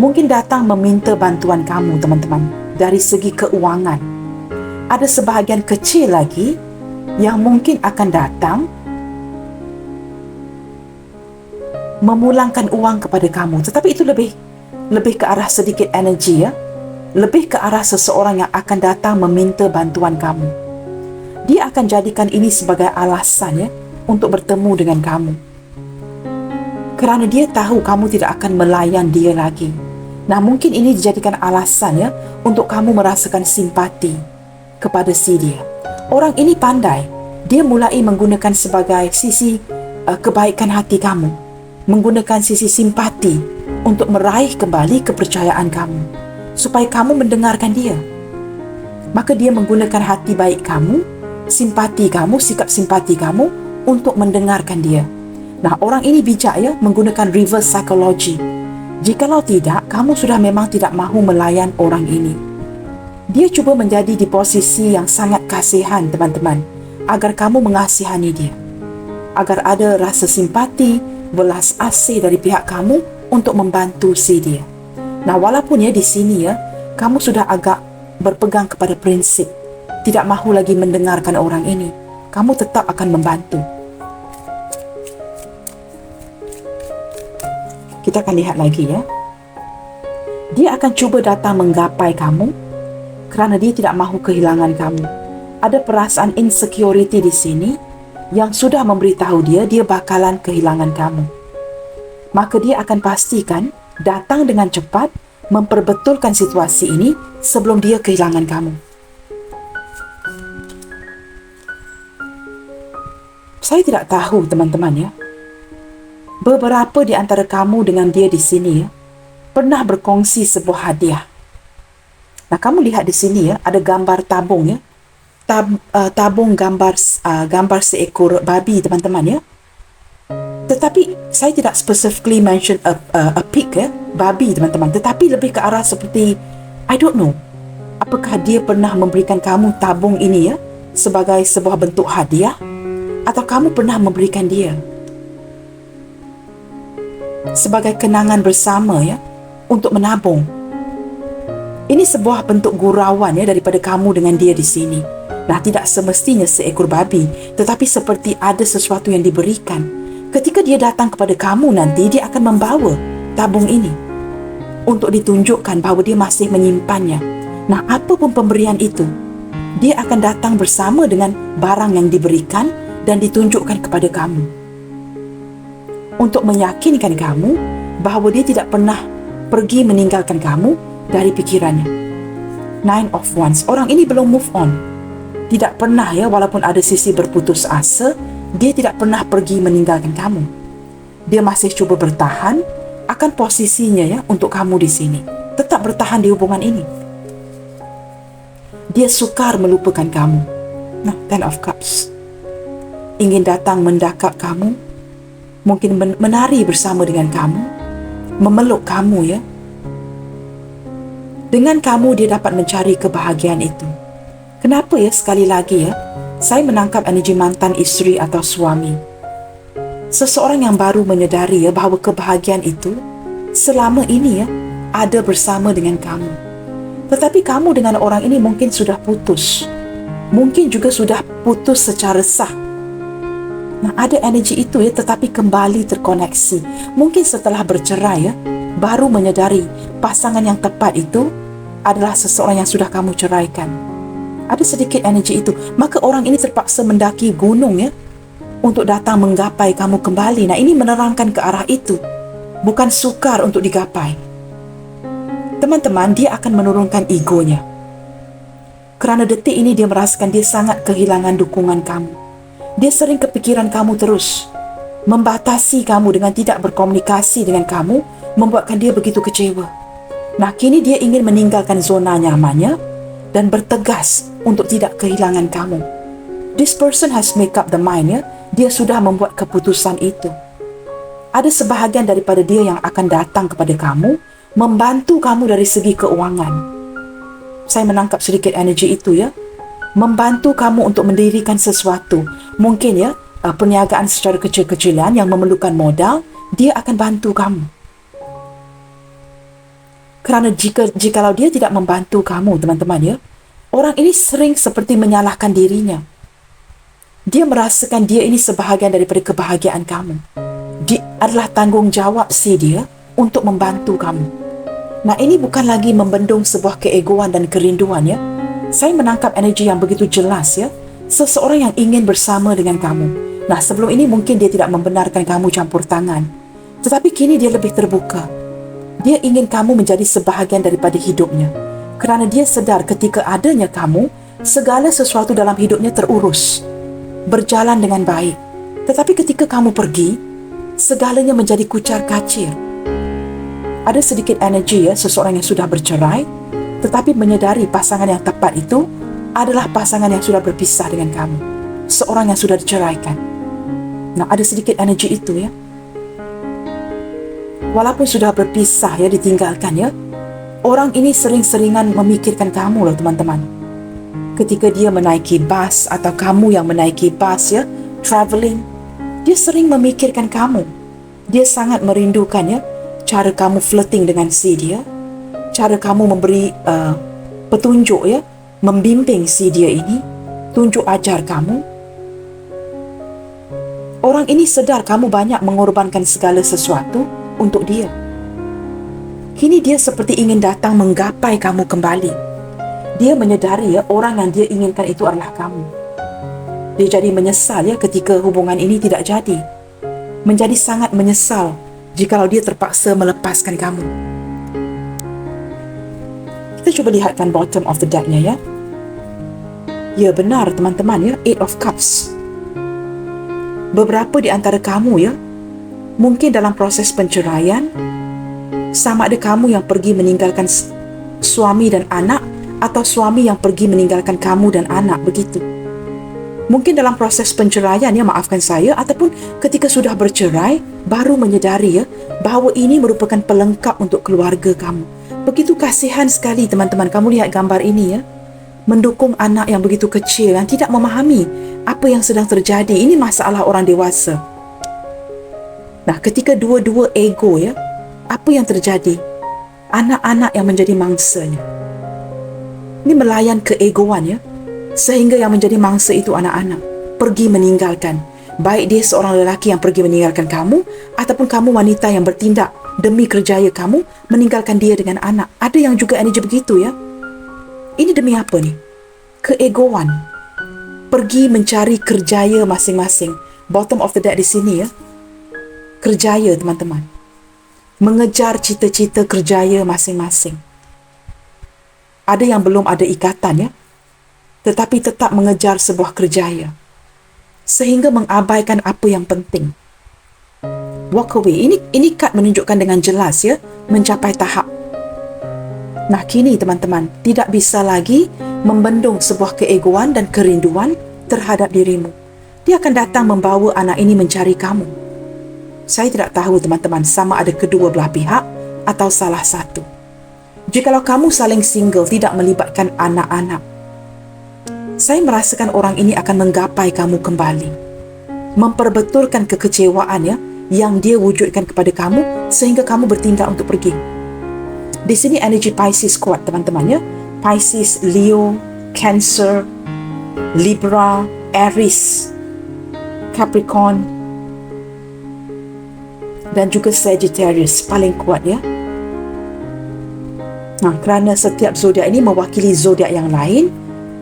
S1: Mungkin datang meminta bantuan kamu teman-teman dari segi keuangan. Ada sebahagian kecil lagi yang mungkin akan datang memulangkan uang kepada kamu. Tetapi itu lebih ke arah sedikit energi ya. Lebih ke arah seseorang yang akan datang meminta bantuan kamu. Dia akan jadikan ini sebagai alasan ya untuk bertemu dengan kamu. Kerana dia tahu kamu tidak akan melayan dia lagi. Nah, mungkin ini dijadikan alasan ya untuk kamu merasakan simpati kepada si dia. Orang ini pandai. Dia mulai menggunakan sebagai sisi kebaikan hati kamu. Menggunakan sisi simpati untuk meraih kembali kepercayaan kamu. Supaya kamu mendengarkan dia. Maka dia menggunakan hati baik kamu, simpati kamu, sikap simpati kamu untuk mendengarkan dia. Nah, orang ini bijak ya, menggunakan reverse psychology. Jikalau tidak, kamu sudah memang tidak mahu melayan orang ini. Dia cuba menjadi di posisi yang sangat kasihan teman-teman, agar kamu mengasihani dia. Agar ada rasa simpati, belas asih dari pihak kamu untuk membantu si dia. Nah, walaupun ya di sini ya, kamu sudah agak berpegang kepada prinsip, tidak mahu lagi mendengarkan orang ini, kamu tetap akan membantu. Kita akan lihat lagi ya. Dia akan cuba datang menggapai kamu kerana dia tidak mahu kehilangan kamu. Ada perasaan insecurity di sini yang sudah memberitahu dia bakalan kehilangan kamu. Maka dia akan pastikan datang dengan cepat memperbetulkan situasi ini sebelum dia kehilangan kamu. Saya tidak tahu teman-teman ya. Beberapa di antara kamu dengan dia di sini ya, pernah berkongsi sebuah hadiah. Nah, kamu lihat di sini ya, ada gambar tabung ya. Tabung gambar seekor babi teman-teman ya. Tetapi saya tidak specifically mention a pig ya, babi teman-teman. Tetapi lebih ke arah seperti, I don't know, apakah dia pernah memberikan kamu tabung ini ya sebagai sebuah bentuk hadiah, atau kamu pernah memberikan dia sebagai kenangan bersama ya untuk menabung. Ini sebuah bentuk gurauan ya daripada kamu dengan dia di sini. Nah, tidak semestinya seekor babi, tetapi seperti ada sesuatu yang diberikan. Ketika dia datang kepada kamu nanti, dia akan membawa tabung ini untuk ditunjukkan bahawa dia masih menyimpannya. Nah, apapun pemberian itu, dia akan datang bersama dengan barang yang diberikan dan ditunjukkan kepada kamu untuk meyakinkan kamu bahawa dia tidak pernah pergi meninggalkan kamu dari pikirannya. Nine of Wands. Orang ini belum move on. Tidak pernah ya, walaupun ada sisi berputus asa, dia tidak pernah pergi meninggalkan kamu. Dia masih cuba bertahan akan posisinya ya untuk kamu di sini. Tetap bertahan di hubungan ini. Dia sukar melupakan kamu. Nah, Ten of Cups. Ingin datang mendekap kamu, mungkin menari bersama dengan kamu, memeluk kamu ya. Dengan kamu dia dapat mencari kebahagiaan itu. Kenapa ya sekali lagi ya, saya menangkap energi mantan isteri atau suami. Seseorang yang baru menyedari ya bahawa kebahagiaan itu selama ini ya ada bersama dengan kamu. Tetapi kamu dengan orang ini mungkin sudah putus. Mungkin juga sudah putus secara sah. Nah, ada energi itu ya, tetapi kembali terkoneksi. Mungkin setelah bercerai ya, baru menyadari pasangan yang tepat itu adalah seseorang yang sudah kamu ceraikan. Ada sedikit energi itu. Maka orang ini terpaksa mendaki gunung ya, untuk datang menggapai kamu kembali. Nah, ini menerangkan ke arah itu. Bukan sukar untuk digapai. Teman-teman, dia akan menurunkan egonya. Kerana detik ini dia merasakan dia sangat kehilangan dukungan kamu. Dia sering kepikiran kamu terus. Membatasi kamu dengan tidak berkomunikasi dengan kamu, membuatkan dia begitu kecewa. Nah, kini dia ingin meninggalkan zona nyamannya dan bertegas untuk tidak kehilangan kamu. This person has make up the mind ya. Dia sudah membuat keputusan itu. Ada sebahagian daripada dia yang akan datang kepada kamu, membantu kamu dari segi keuangan. Saya menangkap sedikit energi itu ya. Membantu kamu untuk mendirikan sesuatu. Mungkin ya, perniagaan secara kecil-kecilan yang memerlukan modal, dia akan bantu kamu. Kerana jikalau dia tidak membantu kamu, teman-teman ya, orang ini sering seperti menyalahkan dirinya. Dia merasakan dia ini sebahagian daripada kebahagiaan kamu. Dia adalah tanggungjawab dia untuk membantu kamu. Nah, ini bukan lagi membendung sebuah keegoan dan kerinduan ya. Saya menangkap energi yang begitu jelas ya. Seseorang yang ingin bersama dengan kamu. Nah, sebelum ini mungkin dia tidak membenarkan kamu campur tangan. Tetapi kini dia lebih terbuka. Dia ingin kamu menjadi sebahagian daripada hidupnya. Kerana dia sedar ketika adanya kamu, segala sesuatu dalam hidupnya terurus, berjalan dengan baik. Tetapi ketika kamu pergi, segalanya menjadi kucar kacir. Ada sedikit energi ya, seseorang yang sudah bercerai, tetapi menyedari pasangan yang tepat itu adalah pasangan yang sudah berpisah dengan kamu. Seorang yang sudah diceraikan. Nah, ada sedikit energi itu ya. Walaupun sudah berpisah ya, ditinggalkan ya, orang ini sering-seringan memikirkan kamu loh teman-teman. Ketika dia menaiki bas atau kamu yang menaiki bas ya, traveling, dia sering memikirkan kamu. Dia sangat merindukan ya, cara kamu flirting dengan dia, cara kamu memberi petunjuk ya, membimbing dia ini, tunjuk ajar kamu. Orang ini sedar kamu banyak mengorbankan segala sesuatu untuk dia. Kini dia seperti ingin datang menggapai kamu kembali. Dia menyedari ya, orang yang dia inginkan itu adalah kamu. Dia jadi menyesal ya ketika hubungan ini tidak jadi. Menjadi sangat menyesal jikalau dia terpaksa melepaskan kamu. Kita cuba lihatkan bottom of the deck-nya ya. Ya benar teman-teman ya, Eight of Cups. Beberapa di antara kamu ya, mungkin dalam proses penceraian, sama ada kamu yang pergi meninggalkan suami dan anak, atau suami yang pergi meninggalkan kamu dan anak, begitu. Mungkin dalam proses penceraian ya, maafkan saya, ataupun ketika sudah bercerai, baru menyedari ya, bahawa ini merupakan pelengkap untuk keluarga kamu. Begitu kasihan sekali teman-teman, kamu lihat gambar ini ya. Mendukung anak yang begitu kecil, yang tidak memahami apa yang sedang terjadi. Ini masalah orang dewasa. Nah, ketika dua-dua ego ya, apa yang terjadi? Anak-anak yang menjadi mangsanya. Ini melayan keegoan ya, sehingga yang menjadi mangsa itu anak-anak pergi meninggalkan. Baik dia seorang lelaki yang pergi meninggalkan kamu, ataupun kamu wanita yang bertindak demi kerjaya kamu, meninggalkan dia dengan anak. Ada yang juga energi begitu ya. Ini demi apa nih? Keegoan. Pergi mencari kerjaya masing-masing. Bottom of the deck di sini ya. Kerjaya teman-teman. Mengejar cita-cita kerjaya masing-masing. Ada yang belum ada ikatan ya, tetapi tetap mengejar sebuah kerjaya, sehingga mengabaikan apa yang penting. Walk away. Ini kad menunjukkan dengan jelas ya, mencapai tahap. Nah, kini teman-teman, tidak bisa lagi membendung sebuah keegoan dan kerinduan terhadap dirimu. Dia akan datang membawa anak ini mencari kamu. Saya tidak tahu teman-teman, sama ada kedua belah pihak atau salah satu. Jikalau kamu saling single, tidak melibatkan anak-anak, saya merasakan orang ini akan menggapai kamu kembali. Memperbetulkan kekecewaan ya, yang dia wujudkan kepada kamu, sehingga kamu bertindak untuk pergi. Di sini energi Pisces kuat teman-teman ya. Pisces, Leo, Cancer, Libra, Aries, Capricorn, dan juga Sagittarius paling kuat ya. Nah, kerana setiap zodiak ini mewakili zodiak yang lain,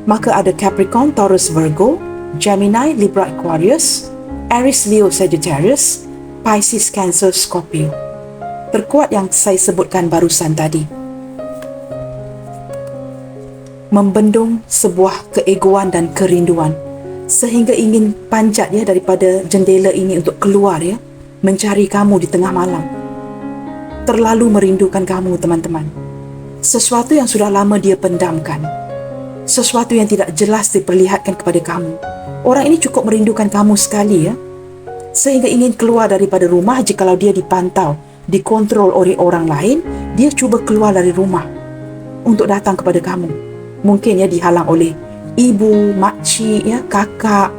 S1: maka ada Capricorn, Taurus, Virgo, Gemini, Libra, Aquarius, Aries, Leo, Sagittarius, Pisces, Cancer, Scorpio. Terkuat yang saya sebutkan barusan tadi. Membendung sebuah keegoan dan kerinduan sehingga ingin panjat daripada jendela ini untuk keluar mencari kamu di tengah malam. Terlalu merindukan kamu, teman-teman. Sesuatu yang sudah lama dia pendamkan. Sesuatu yang tidak jelas diperlihatkan kepada kamu. Orang ini cukup merindukan kamu sekali sehingga ingin keluar daripada rumah. Jikalau dia dipantau, dikontrol oleh orang lain, dia cuba keluar dari rumah untuk datang kepada kamu. Mungkin dihalang oleh ibu, makcik, kakak,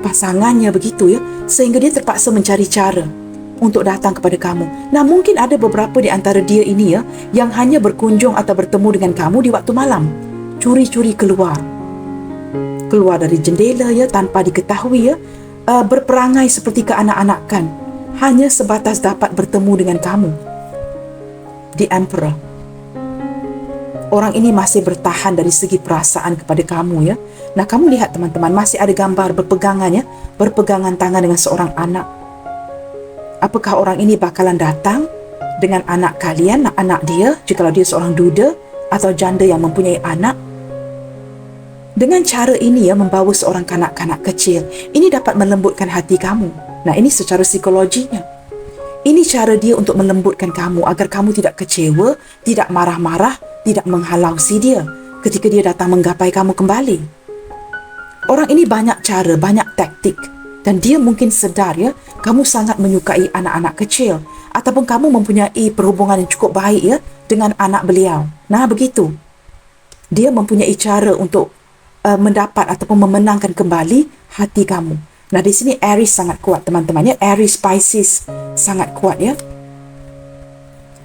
S1: pasangannya begitu sehingga dia terpaksa mencari cara untuk datang kepada kamu. Nah, mungkin ada beberapa di antara dia ini yang hanya berkunjung atau bertemu dengan kamu di waktu malam. Curi-curi keluar dari jendela tanpa diketahui berperangai seperti keanak-anakan hanya sebatas dapat bertemu dengan kamu. The Emperor. Orang ini masih bertahan dari segi perasaan kepada kamu Nah, kamu lihat teman-teman, masih ada gambar berpegangan tangan dengan seorang anak. Apakah orang ini bakalan datang dengan anak kalian, anak dia, jikalau dia seorang duda atau janda yang mempunyai anak? Dengan cara ini membawa seorang kanak-kanak kecil, ini dapat melembutkan hati kamu. Nah, ini secara psikologinya. Ini cara dia untuk melembutkan kamu agar kamu tidak kecewa, tidak marah-marah, tidak menghalausi dia ketika dia datang menggapai kamu kembali. Orang ini banyak cara, banyak taktik, dan dia mungkin sedar kamu sangat menyukai anak-anak kecil ataupun kamu mempunyai perhubungan yang cukup baik dengan anak beliau. Nah, begitu. Dia mempunyai cara untuk mendapat ataupun memenangkan kembali hati kamu. Nah, di sini Aries sangat kuat, teman-teman Aries, Pisces sangat kuat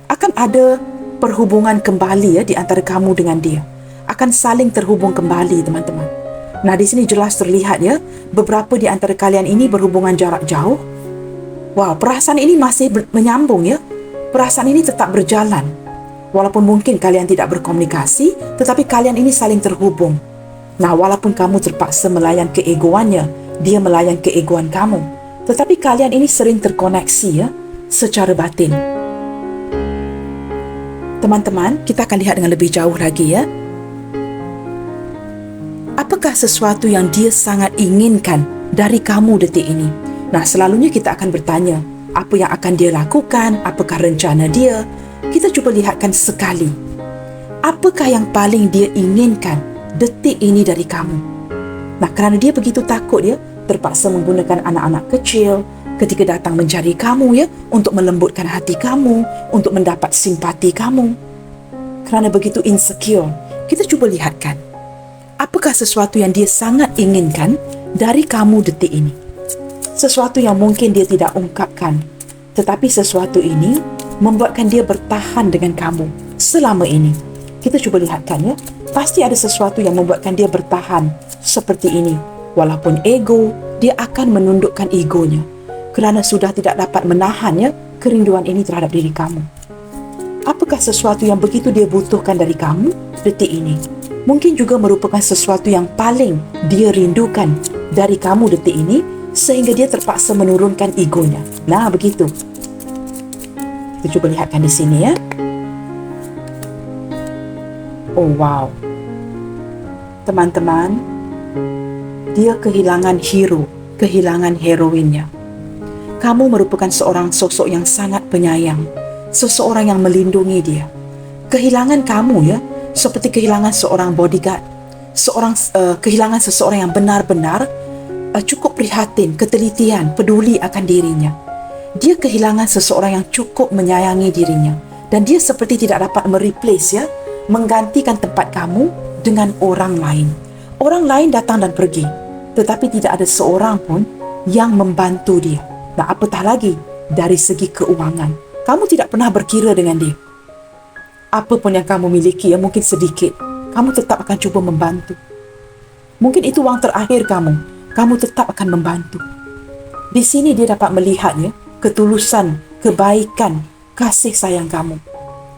S1: Akan ada perhubungan kembali di antara kamu dengan dia. Akan saling terhubung kembali, teman-teman. Nah, di sini jelas terlihat beberapa di antara kalian ini berhubungan jarak jauh. Wow, perasaan ini masih menyambung Perasaan ini tetap berjalan. Walaupun mungkin kalian tidak berkomunikasi, tetapi kalian ini saling terhubung. Nah, walaupun kamu terpaksa melayan keegoannya, dia melayan keegoan kamu, tetapi kalian ini sering terkoneksi secara batin. Teman-teman, kita akan lihat dengan lebih jauh lagi Apakah sesuatu yang dia sangat inginkan dari kamu detik ini? Nah, selalunya kita akan bertanya, apa yang akan dia lakukan? Apakah rencana dia? Kita cuba lihatkan sekali. Apakah yang paling dia inginkan detik ini dari kamu? Nah, kerana dia begitu takut terpaksa menggunakan anak-anak kecil ketika datang mencari kamu untuk melembutkan hati kamu, untuk mendapat simpati kamu. Kerana begitu insecure, kita cuba lihatkan. Apakah sesuatu yang dia sangat inginkan dari kamu detik ini? Sesuatu yang mungkin dia tidak ungkapkan, tetapi sesuatu ini membuatkan dia bertahan dengan kamu selama ini. Kita cuba lihatkan pasti ada sesuatu yang membuatkan dia bertahan seperti ini. Walaupun ego, dia akan menundukkan egonya kerana sudah tidak dapat menahan kerinduan ini terhadap diri kamu. Apakah sesuatu yang begitu dia butuhkan dari kamu detik ini? Mungkin juga merupakan sesuatu yang paling dia rindukan dari kamu detik ini sehingga dia terpaksa menurunkan egonya. Nah, begitu. Kita cuba lihatkan di sini Oh, wow. Teman-teman, dia kehilangan hero, kehilangan heroinnya. Kamu merupakan seorang sosok yang sangat penyayang, seseorang yang melindungi dia. Kehilangan kamu seperti kehilangan seorang bodyguard, kehilangan seseorang yang benar-benar cukup prihatin, ketelitian, peduli akan dirinya. Dia kehilangan seseorang yang cukup menyayangi dirinya, dan dia seperti tidak dapat mereplace menggantikan tempat kamu dengan orang lain. Orang lain datang dan pergi, tetapi tidak ada seorang pun yang membantu dia. Nah, apatah lagi dari segi keuangan. Kamu tidak pernah berkira dengan dia. Apa pun yang kamu miliki mungkin sedikit, kamu tetap akan cuba membantu. Mungkin itu wang terakhir kamu tetap akan membantu. Di sini dia dapat melihat ketulusan, kebaikan, kasih sayang kamu.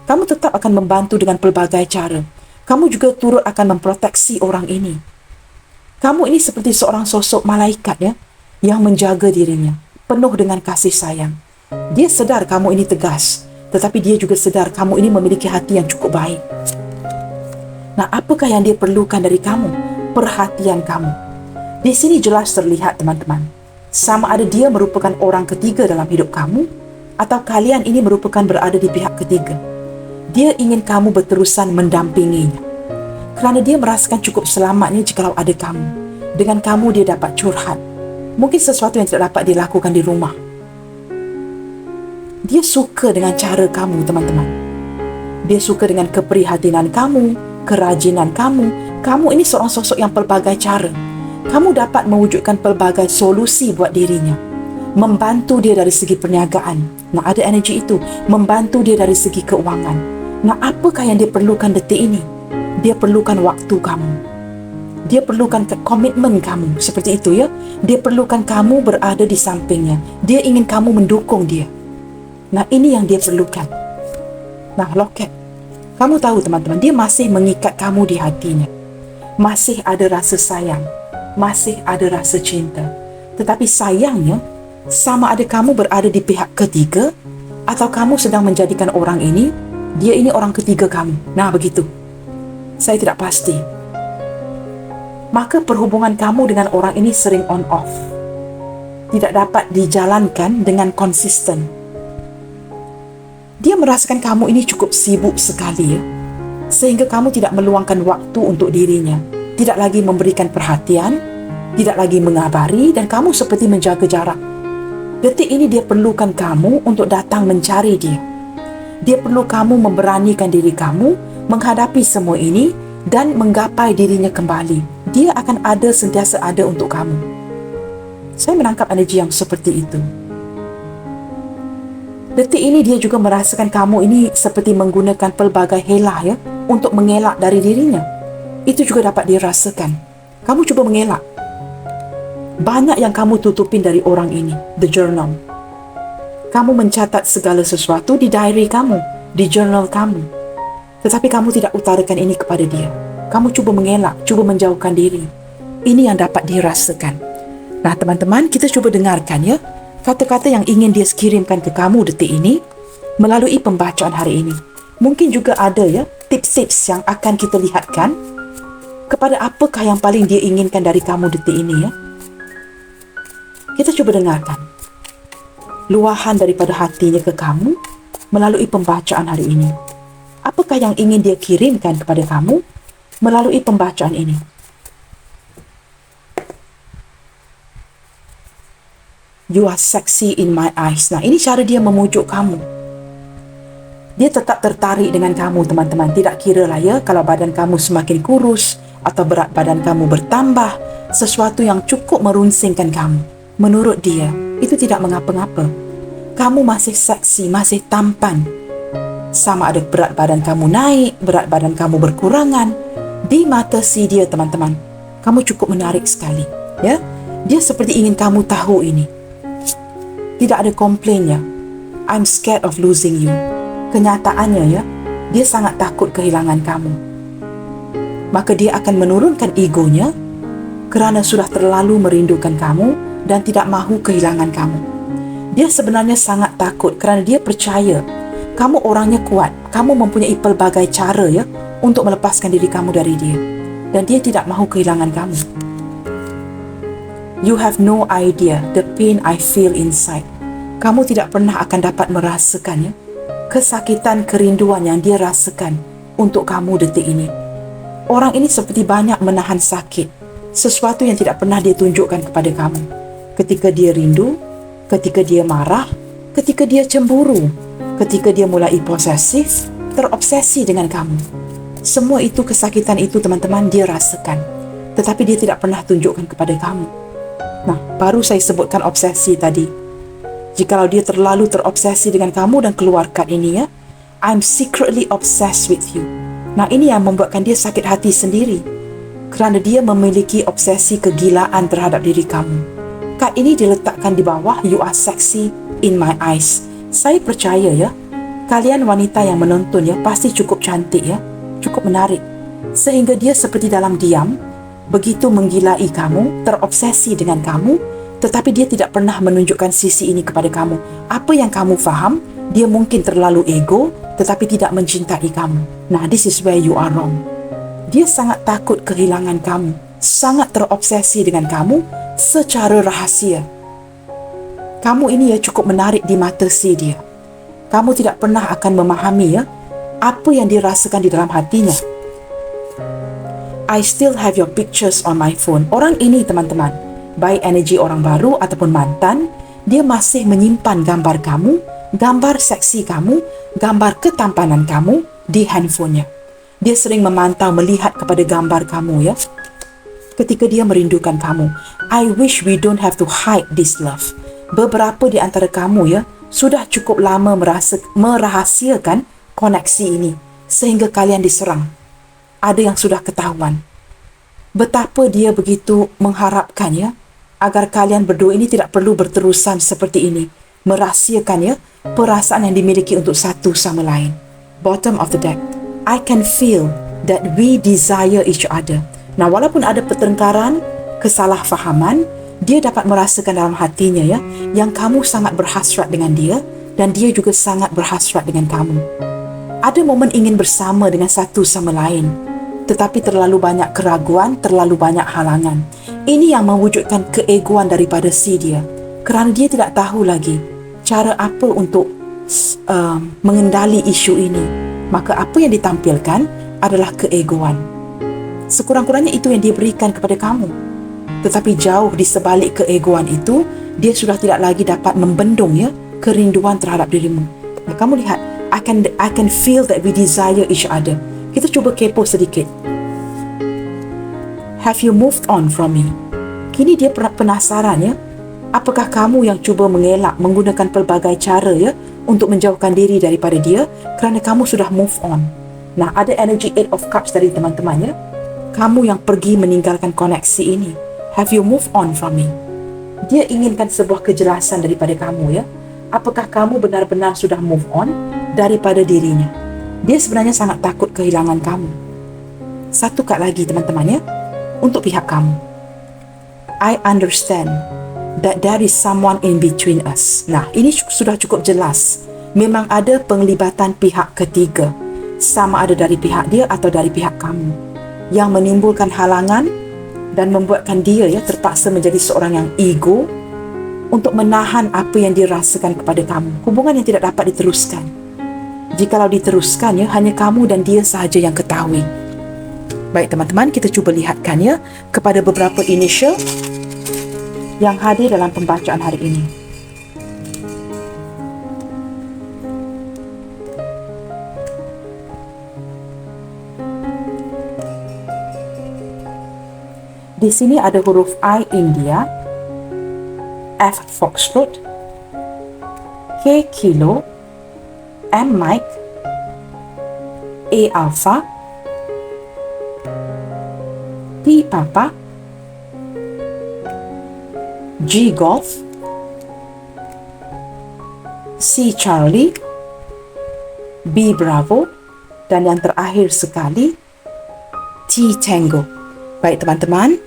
S1: Kamu tetap akan membantu dengan pelbagai cara. Kamu juga turut akan memproteksi orang ini Kamu ini seperti seorang sosok malaikat ya, yang menjaga dirinya, penuh dengan kasih sayang. Dia sedar kamu ini tegas, tetapi dia juga sedar kamu ini memiliki hati yang cukup baik. Nah, apakah yang dia perlukan dari kamu? Perhatian kamu. Di sini jelas terlihat teman-teman, sama ada dia merupakan orang ketiga dalam hidup kamu, atau kalian ini merupakan berada di pihak ketiga. Dia ingin kamu berterusan mendampinginya, kerana dia merasakan cukup selamatnya jikalau ada kamu. Dengan kamu dia dapat curhat, mungkin sesuatu yang tidak dapat dilakukan di rumah. Dia suka dengan cara kamu teman-teman. Dia suka dengan keprihatinan kamu, kerajinan kamu. Kamu ini seorang sosok yang pelbagai cara. Kamu dapat mewujudkan pelbagai solusi buat dirinya. Membantu dia dari segi perniagaan. Nah, ada energi itu. Membantu dia dari segi keuangan. Nah, apakah yang dia perlukan detik ini? Dia perlukan waktu kamu. Dia perlukan komitmen kamu. Seperti itu ya. Dia perlukan kamu berada di sampingnya. Dia ingin kamu mendukung dia. Nah, ini yang dia perlukan. Nah, loket. Kamu tahu teman-teman, dia masih mengikat kamu di hatinya. Masih ada rasa sayang. Masih ada rasa cinta. Tetapi sayangnya, sama ada kamu berada di pihak ketiga, atau kamu sedang menjadikan orang ini, dia ini orang ketiga kamu. Nah, begitu. Saya tidak pasti. Maka perhubungan kamu dengan orang ini sering on off. Tidak dapat dijalankan dengan konsisten. Dia merasakan kamu ini cukup sibuk sekali ya, sehingga kamu tidak meluangkan waktu untuk dirinya, tidak lagi memberikan perhatian, tidak lagi mengabari, dan kamu seperti menjaga jarak. Detik ini dia perlukan kamu untuk datang mencari dia. Dia perlu kamu memberanikan diri kamu menghadapi semua ini dan menggapai dirinya kembali. Dia akan ada, sentiasa ada untuk kamu. Saya menangkap energi yang seperti itu. Detik ini dia juga merasakan kamu ini seperti menggunakan pelbagai helah ya, untuk mengelak dari dirinya. Itu juga dapat dirasakan. Kamu cuba mengelak. Banyak yang kamu tutupin dari orang ini. The journal. Kamu mencatat segala sesuatu di diary kamu, di journal kamu. Tetapi kamu tidak utarakan ini kepada dia. Kamu cuba mengelak, cuba menjauhkan diri. Ini yang dapat dirasakan. Nah teman-teman, kita cuba dengarkan ya, kata-kata yang ingin dia kirimkan ke kamu detik ini melalui pembacaan hari ini. Mungkin juga ada ya tips-tips yang akan kita lihatkan kepada apakah yang paling dia inginkan dari kamu detik ini ya. Kita coba dengarkan luahan daripada hatinya ke kamu melalui pembacaan hari ini. Apakah yang ingin dia kirimkan kepada kamu melalui pembacaan ini? You are sexy in my eyes. Nah, ini cara dia memujuk kamu. Dia tetap tertarik dengan kamu, teman-teman. Tidak kira lah ya, kalau badan kamu semakin kurus atau berat badan kamu bertambah, sesuatu yang cukup merunsingkan kamu. Menurut dia, itu tidak mengapa-ngapa. Kamu masih seksi, masih tampan. Sama ada berat badan kamu naik, berat badan kamu berkurangan. Di mata si dia, teman-teman, kamu cukup menarik sekali. Ya, dia seperti ingin kamu tahu ini. Tidak ada komplainnya. I'm scared of losing you. Kenyataannya ya, dia sangat takut kehilangan kamu. Maka dia akan menurunkan egonya kerana sudah terlalu merindukan kamu dan tidak mahu kehilangan kamu. Dia sebenarnya sangat takut kerana dia percaya kamu orangnya kuat. Kamu mempunyai pelbagai cara ya untuk melepaskan diri kamu dari dia. Dan dia tidak mahu kehilangan kamu. You have no idea the pain I feel inside. Kamu tidak pernah akan dapat merasakan ya, kesakitan kerinduan yang dia rasakan untuk kamu detik ini. Orang ini seperti banyak menahan sakit, sesuatu yang tidak pernah dia tunjukkan kepada kamu. Ketika dia rindu, ketika dia marah, ketika dia cemburu, ketika dia mulai posesif, terobsesi dengan kamu. Semua itu, kesakitan itu teman-teman, dia rasakan. Tetapi dia tidak pernah tunjukkan kepada kamu. Nah, baru saya sebutkan obsesi tadi. Jikalau dia terlalu terobsesi dengan kamu dan keluar kad ini ya, I'm secretly obsessed with you. Nah, ini yang membuatkan dia sakit hati sendiri. Kerana dia memiliki obsesi kegilaan terhadap diri kamu. Kad ini diletakkan di bawah, you are sexy in my eyes. Saya percaya ya, kalian wanita yang menonton ya, pasti cukup cantik ya, cukup menarik. Sehingga dia seperti dalam diam, begitu menggilai kamu, terobsesi dengan kamu, tetapi dia tidak pernah menunjukkan sisi ini kepada kamu. Apa yang kamu faham, dia mungkin terlalu ego, tetapi tidak mencintai kamu. Nah, this is where you are wrong. Dia sangat takut kehilangan kamu, sangat terobsesi dengan kamu secara rahasia. Kamu ini ya cukup menarik di mata si dia. Kamu tidak pernah akan memahami ya apa yang dia rasakan di dalam hatinya. I still have your pictures on my phone. Orang ini teman-teman, baik energi orang baru ataupun mantan, dia masih menyimpan gambar kamu, gambar seksi kamu, gambar ketampanan kamu di handphonenya. Dia sering memantau, melihat kepada gambar kamu ya. Ketika dia merindukan kamu. I wish we don't have to hide this love. Beberapa di antara kamu ya, sudah cukup lama merahasiakan koneksi ini sehingga kalian diserang. Ada yang sudah ketahuan. Betapa dia begitu mengharapkan ya, agar kalian berdua ini tidak perlu berterusan seperti ini. Merahasiakan ya, perasaan yang dimiliki untuk satu sama lain. Bottom of the deck. I can feel that we desire each other. Nah, walaupun ada pertengkaran, kesalahfahaman, dia dapat merasakan dalam hatinya ya, yang kamu sangat berhasrat dengan dia dan dia juga sangat berhasrat dengan kamu. Ada momen ingin bersama dengan satu sama lain, tetapi terlalu banyak keraguan, terlalu banyak halangan. Ini yang mewujudkan keegoan daripada si dia, kerana dia tidak tahu lagi cara apa untuk mengendali isu ini. Maka apa yang ditampilkan adalah keegoan. Sekurang-kurangnya itu yang dia berikan kepada kamu. Tetapi jauh di sebalik keegoan itu, dia sudah tidak lagi dapat membendung ya kerinduan terhadap dirimu. Nah, kamu lihat, I can feel that we desire each other. Kita cuba kepo sedikit. Have you moved on from me? Kini dia penasaran ya. Apakah kamu yang cuba mengelak, menggunakan pelbagai cara ya untuk menjauhkan diri daripada dia kerana kamu sudah move on. Nah, ada energy 8 of Cups dari teman-teman ya. Kamu yang pergi meninggalkan koneksi ini. Have you moved on from me? Dia inginkan sebuah kejelasan daripada kamu ya. Apakah kamu benar-benar sudah move on daripada dirinya? Dia sebenarnya sangat takut kehilangan kamu. Satu kad lagi teman-teman ya, untuk pihak kamu. I understand that there is someone in between us. Nah, ini sudah cukup jelas. Memang ada penglibatan pihak ketiga. Sama ada dari pihak dia atau dari pihak kamu. Yang menimbulkan halangan dan membuatkan dia ya terpaksa menjadi seorang yang ego untuk menahan apa yang dia rasakan kepada kamu. Hubungan yang tidak dapat diteruskan. Jikalau diteruskan ya, hanya kamu dan dia sahaja yang ketahui. Baik teman-teman, kita cuba lihatkan ya kepada beberapa initial yang hadir dalam pembacaan hari ini. Di sini ada huruf I India, F Foxtrot, K Kilo, M Mike, A Alpha, P Papa, G Golf, C Charlie, B Bravo, dan yang terakhir sekali T Tango. Baik teman-teman,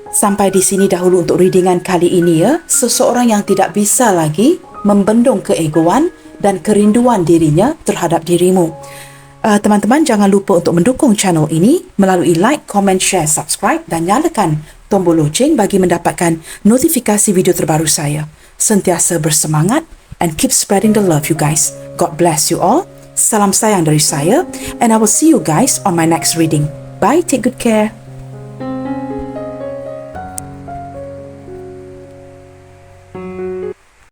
S1: sampai di sini dahulu untuk readingan kali ini ya. Seseorang yang tidak bisa lagi membendung keegoan dan kerinduan dirinya terhadap dirimu. Teman-teman jangan lupa untuk mendukung channel ini melalui like, comment, share, subscribe dan nyalakan tombol loceng bagi mendapatkan notifikasi video terbaru saya. Sentiasa bersemangat and keep spreading the love you guys. God bless you all. Salam sayang dari saya and I will see you guys on my next reading. Bye, take good care.